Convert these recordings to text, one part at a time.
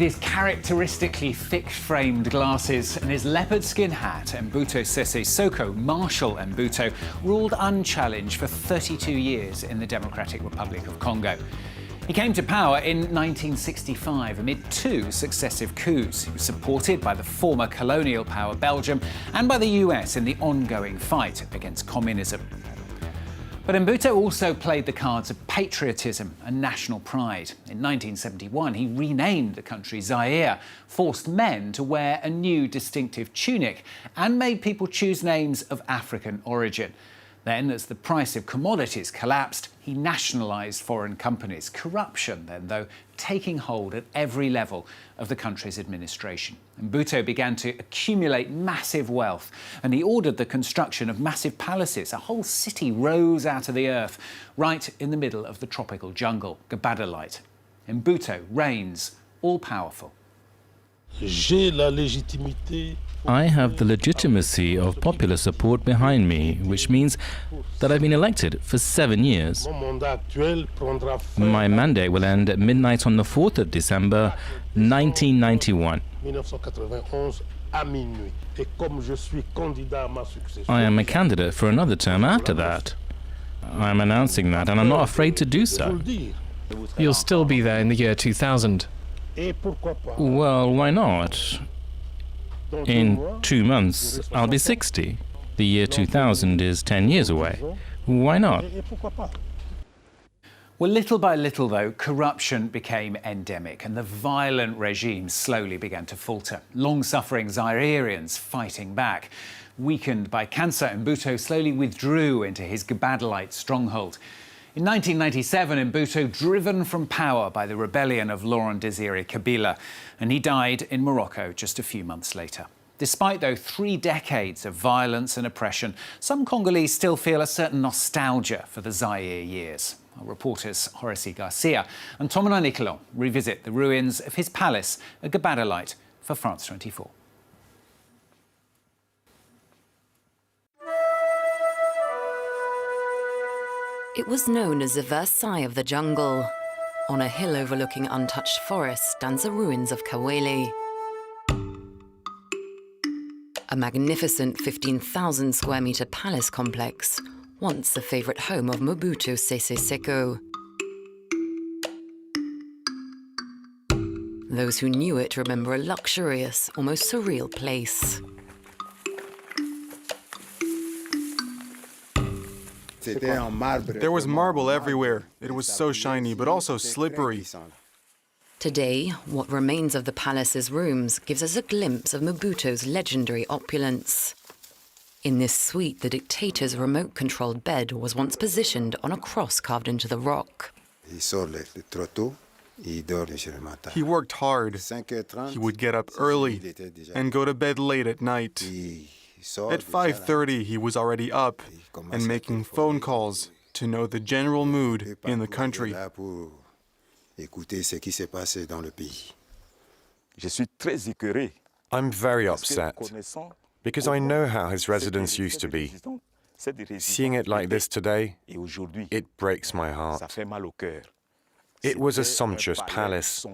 With his characteristically thick-framed glasses and his leopard skin hat, Mobutu Sese Seko, Marshal Mobutu, ruled unchallenged for 32 years in the Democratic Republic of Congo. He came to power in 1965 amid two successive coups. He was supported by the former colonial power Belgium and by the US in the ongoing fight against communism. But Mobutu also played the cards of patriotism and national pride. In 1971, he renamed the country Zaire, forced men to wear a new distinctive tunic, and made people choose names of African origin. Then, as the price of commodities collapsed, he nationalised foreign companies. Corruption then, though, taking hold at every level of the country's administration. Mobutu began to accumulate massive wealth, and he ordered the construction of massive palaces. A whole city rose out of the earth, right in the middle of the tropical jungle, Gabadalite. Mobutu reigns all-powerful. I have the legitimacy of popular support behind me, which means that I've been elected for 7 years. My mandate will end at midnight on the 4th of December, 1991. I am a candidate for another term after that. I am announcing that, and I'm not afraid to do so. You'll still be there in the year 2000. Well, why not? In 2 months, I'll be 60. The year 2000 is 10 years away. Why not? Well, little by little, though, corruption became endemic and the violent regime slowly began to falter. Long-suffering Zaireans fighting back. Weakened by cancer, Mobutu slowly withdrew into his Gabadalite stronghold. In 1997, Mobutu driven from power by the rebellion of Laurent Désiré Kabila, and he died in Morocco just a few months later. Despite, though, 3 decades of violence and oppression, some Congolese still feel a certain nostalgia for the Zaire years. Our reporters Horace Garcia and Thomas Nicolon revisit the ruins of his palace at Gabadalite for France 24. It was known as the Versailles of the jungle. On a hill overlooking untouched forest stands the ruins of Kawele. A magnificent 15,000 square metre palace complex, once the favourite home of Mobutu Sese Seko. Those who knew it remember a luxurious, almost surreal place. There was marble everywhere. It was so shiny, but also slippery. Today, what remains of the palace's rooms gives us a glimpse of Mobutu's legendary opulence. In this suite, the dictator's remote-controlled bed was once positioned on a cross carved into the rock. He worked hard. He would get up early and go to bed late at night. At 5:30, he was already up and making phone calls to know the general mood in the country. I'm very upset because I know how his residence used to be. Seeing it like this today, it breaks my heart. It was a sumptuous palace,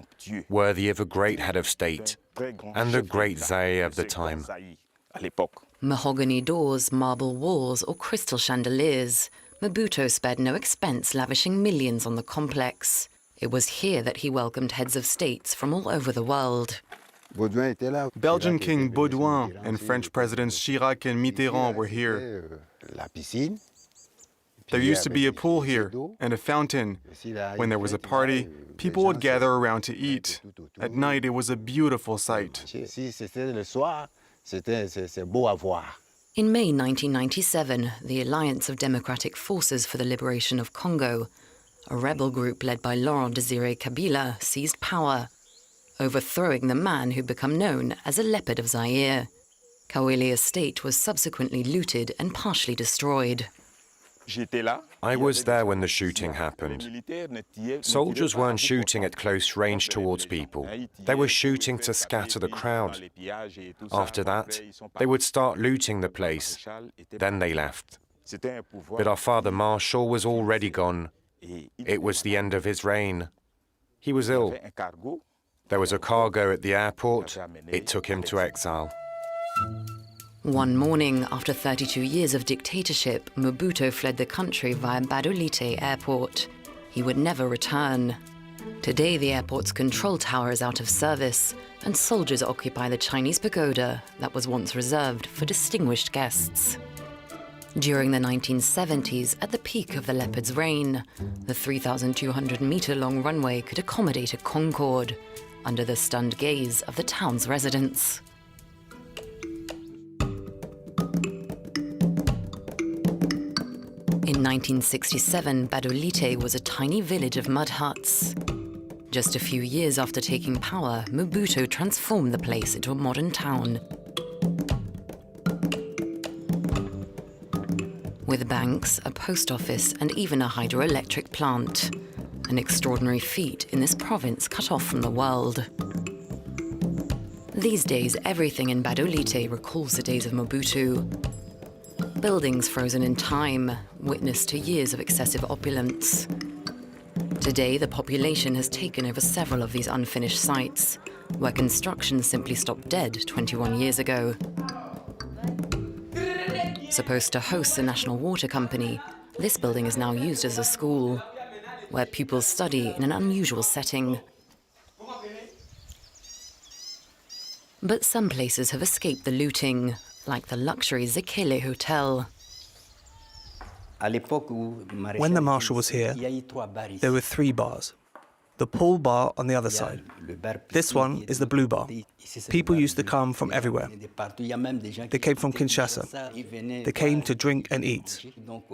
worthy of a great head of state and the great Zaire of the time. Mahogany doors, marble walls, or crystal chandeliers, Mobutu spared no expense lavishing millions on the complex. It was here that he welcomed heads of states from all over the world. Belgian King Baudouin and French Presidents Chirac and Mitterrand were here. There used to be a pool here and a fountain. When there was a party, people would gather around to eat. At night, it was a beautiful sight. In May 1997, the Alliance of Democratic Forces for the Liberation of Congo, a rebel group led by Laurent Désiré Kabila, seized power, overthrowing the man who'd become known as a Leopard of Zaire. Kawele estate was subsequently looted and partially destroyed. I was there when the shooting happened. Soldiers weren't shooting at close range towards people. They were shooting to scatter the crowd. After that, they would start looting the place. Then they left. But our father Marshal was already gone. It was the end of his reign. He was ill. There was a cargo at the airport. It took him to exile. One morning, after 32 years of dictatorship, Mobutu fled the country via Badolite Airport. He would never return. Today, the airport's control tower is out of service, and soldiers occupy the Chinese pagoda that was once reserved for distinguished guests. During the 1970s, at the peak of the leopard's reign, the 3,200-meter-long runway could accommodate a Concorde, under the stunned gaze of the town's residents. In 1967, Badolite was a tiny village of mud huts. Just a few years after taking power, Mobutu transformed the place into a modern town. With banks, a post office, and even a hydroelectric plant. An extraordinary feat in this province cut off from the world. These days, everything in Badolite recalls the days of Mobutu. Buildings frozen in time, witness to years of excessive opulence. Today, the population has taken over several of these unfinished sites, where construction simply stopped dead 21 years ago. Supposed to host the National Water Company, this building is now used as a school, where pupils study in an unusual setting. But some places have escaped the looting, like the luxury Zekele Hotel. When the marshal was here, there were 3 bars. The pool bar on the other side. This one is the blue bar. People used to come from everywhere. They came from Kinshasa. They came to drink and eat.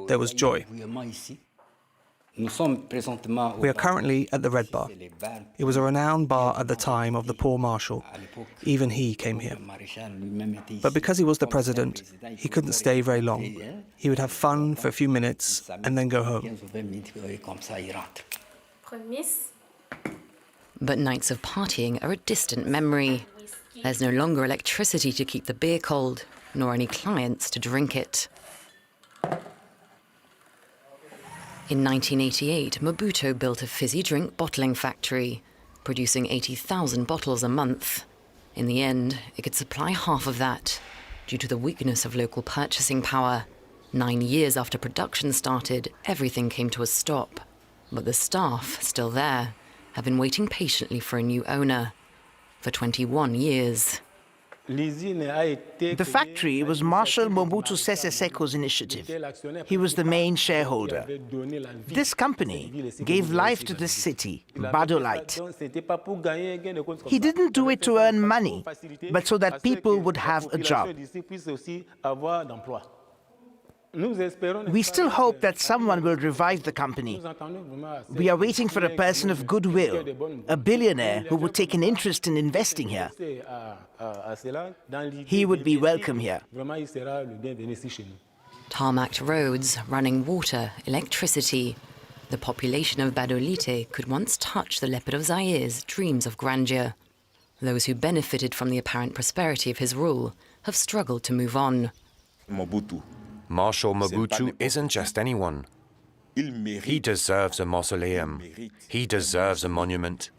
There was joy. We are currently at the Red Bar. It was a renowned bar at the time of the poor marshal. Even he came here. But because he was the president, he couldn't stay very long. He would have fun for a few minutes and then go home. But nights of partying are a distant memory. There's no longer electricity to keep the beer cold, nor any clients to drink it. In 1988, Mobutu built a fizzy drink bottling factory, producing 80,000 bottles a month. In the end, it could supply half of that, due to the weakness of local purchasing power. 9 years after production started, everything came to a stop. But the staff, still there, have been waiting patiently for a new owner. For 21 years. The factory was Marshal Mobutu Sese Seko's initiative. He was the main shareholder. This company gave life to this city, Badolite. He didn't do it to earn money, but so that people would have a job. We still hope that someone will revive the company. We are waiting for a person of goodwill, a billionaire who would take an interest in investing here. He would be welcome here. Tarmacked roads, running water, electricity. The population of Badolite could once touch the leopard of Zaire's dreams of grandeur. Those who benefited from the apparent prosperity of his rule have struggled to move on. Marshal Mobutu isn't just anyone. He deserves a mausoleum. He deserves a monument.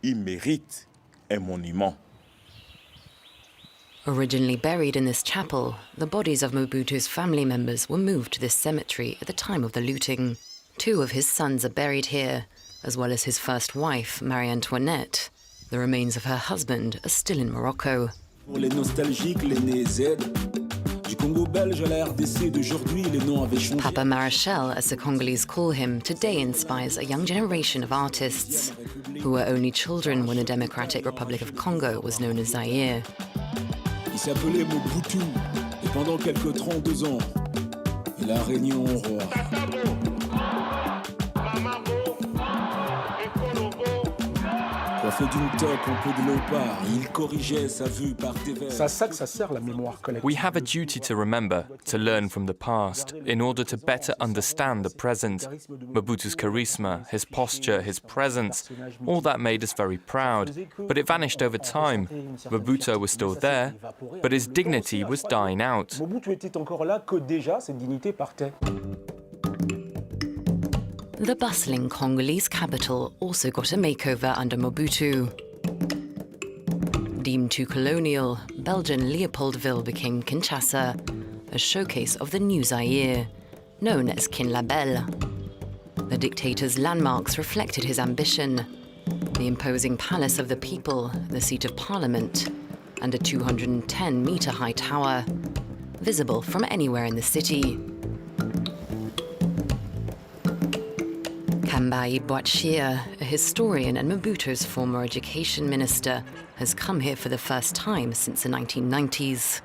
Originally buried in this chapel, the bodies of Mobutu's family members were moved to this cemetery at the time of the looting. 2 of his sons are buried here, as well as his first wife, Marie Antoinette. The remains of her husband are still in Morocco. Papa Marechal, as the Congolese call him, today inspires a young generation of artists who were only children when the Democratic Republic of Congo was known as Zaire. Il s'appelait Mobutu et pendant quelques 32 ans, il a régné en roi. Coiffé d'une toque en peau de léopard, il corrigeait sa vue par des vers. C'est à ça que ça sert la mémoire collective. We have a duty to remember, to learn from the past, in order to better understand the present. Mobutu's charisma, his posture, his presence, all that made us very proud. But it vanished over time. Mobutu was still there, but his dignity was dying out. Mobutu était encore là que déjà cette dignité partait. The bustling Congolese capital also got a makeover under Mobutu. Deemed too colonial, Belgian Leopoldville became Kinshasa, a showcase of the new Zaire, known as Kinlabel. The dictator's landmarks reflected his ambition: the imposing palace of the people, the seat of parliament, and a 210-meter-high tower, visible from anywhere in the city. Kambai Boachia, a historian and Mobutu's former education minister, has come here for the first time since the 1990s.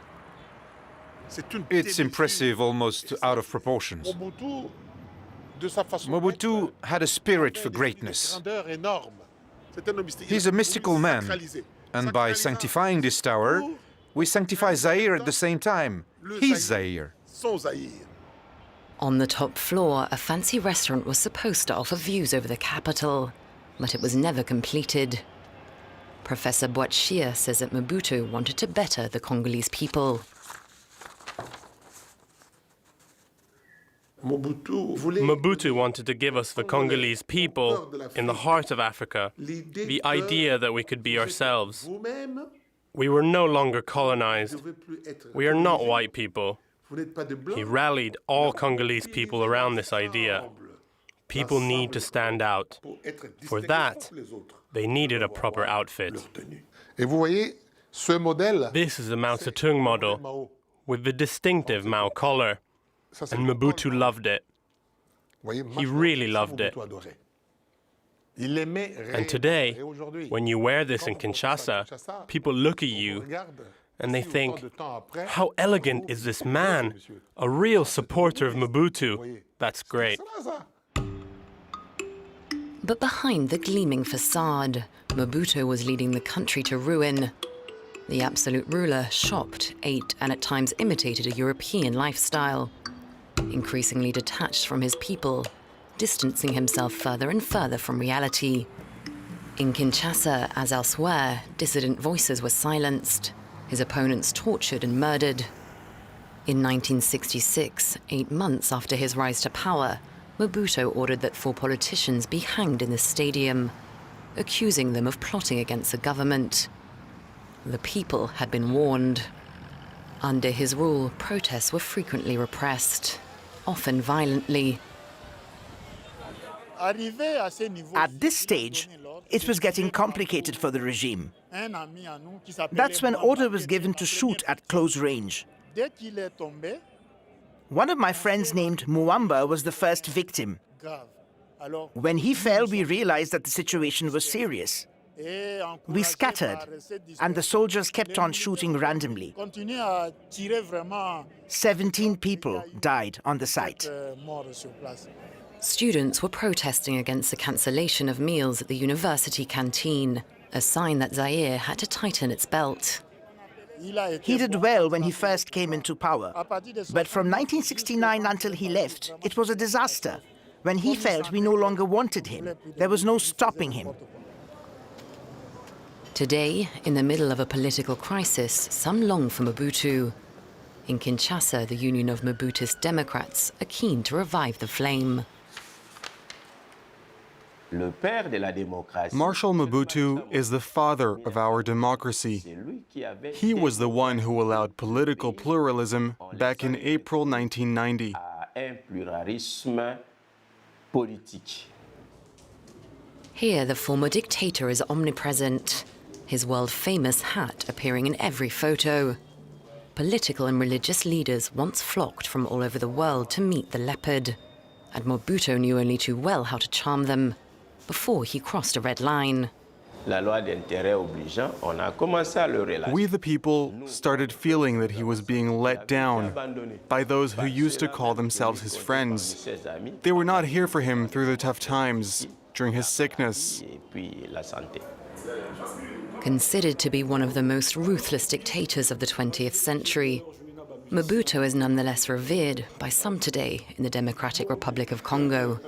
It's impressive, almost out of proportions. Mobutu had a spirit for greatness. He's a mystical man, and by sanctifying this tower, we sanctify Zaire at the same time. He's Zaire. On the top floor, a fancy restaurant was supposed to offer views over the capital, but it was never completed. Professor Boachia says that Mobutu wanted to better the Congolese people. Mobutu wanted to give us, the Congolese people, in the heart of Africa, the idea that we could be ourselves. We were no longer colonized. We are not white people. He rallied all Congolese people around this idea. People need to stand out. For that, they needed a proper outfit. This is the Mao Zedong model, with the distinctive Mao collar, and Mobutu loved it. He really loved it. And today, when you wear this in Kinshasa, people look at you and they think, how elegant is this man? A real supporter of Mobutu. That's great. But behind the gleaming facade, Mobutu was leading the country to ruin. The absolute ruler shopped, ate, and at times imitated a European lifestyle, increasingly detached from his people, distancing himself further and further from reality. In Kinshasa, as elsewhere, dissident voices were silenced, his opponents tortured and murdered. In 1966, 8 months after his rise to power, Mobutu ordered that 4 politicians be hanged in the stadium, accusing them of plotting against the government. The people had been warned. Under his rule, protests were frequently repressed, often violently. At this stage, it was getting complicated for the regime. That's when order was given to shoot at close range. One of my friends named Muamba was the first victim. When he fell, we realized that the situation was serious. We scattered, and the soldiers kept on shooting randomly. 17 people died on the site. Students were protesting against the cancellation of meals at the university canteen, a sign that Zaire had to tighten its belt. He did well when he first came into power, but from 1969 until he left, it was a disaster. When he felt we no longer wanted him, there was no stopping him. Today, in the middle of a political crisis, some long for Mobutu. In Kinshasa, the Union of Mobutist Democrats are keen to revive the flame. Marshal Mobutu is the father of our democracy. He was the one who allowed political pluralism back in April 1990. Here, the former dictator is omnipresent, his world-famous hat appearing in every photo. Political and religious leaders once flocked from all over the world to meet the leopard, and Mobutu knew only too well how to charm them before he crossed a red line. We, the people, started feeling that he was being let down by those who used to call themselves his friends. They were not here for him through the tough times, during his sickness. Considered to be one of the most ruthless dictators of the 20th century, Mobutu is nonetheless revered by some today in the Democratic Republic of Congo.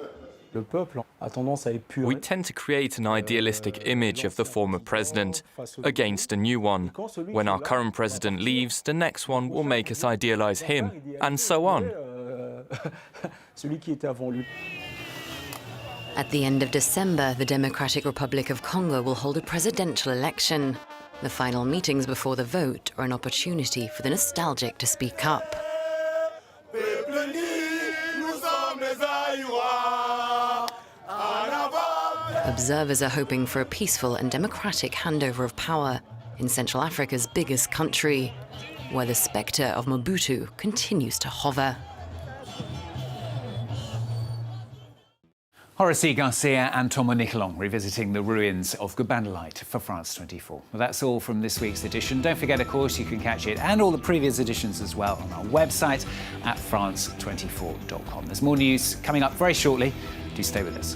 We tend to create an idealistic image of the former president against a new one. When our current president leaves, the next one will make us idealize him, and so on. At the end of December, the Democratic Republic of Congo will hold a presidential election. The final meetings before the vote are an opportunity for the nostalgic to speak up. Observers are hoping for a peaceful and democratic handover of power in Central Africa's biggest country, where the spectre of Mobutu continues to hover. Horace Garcia and Thomas Nicolon revisiting the ruins of Gobanalite for France 24. Well, that's all from this week's edition. Don't forget, of course, you can catch it and all the previous editions as well on our website at france24.com. There's more news coming up very shortly. Do stay with us.